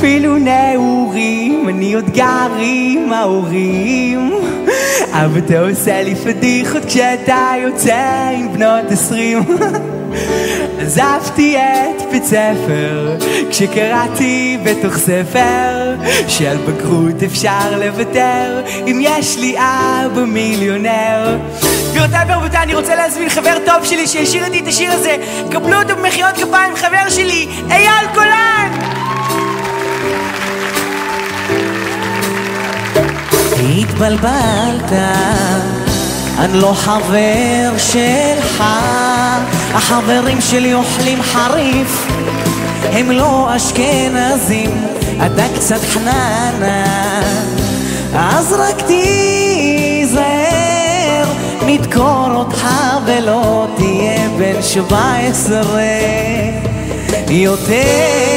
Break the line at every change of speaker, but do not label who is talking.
אפילו נעורים, אני עוד גר עם ההורים. אבל אתה עושה לי פדיחות כשאתה יוצא עם בנות 20. עזבתי את בית ספר כשקראתי בתוך ספר שעל בגרות אפשר לוותר אם יש לי אבא מיליונר. גבירותיי ורבותיי, אני רוצה להזמין חבר טוב שלי שישיר איתי את השיר הזה. קבלו אותו במחיאות כפיים, חבר שלי אייל גולן.
התבלבלת, אני לא חבר שלך. החברים שלי אוכלים חריף, הם לא אשכנזים, אתה קצת חננה, אז רק תיזהר, נדקור אותך ולא תהיה בן 17 יותר.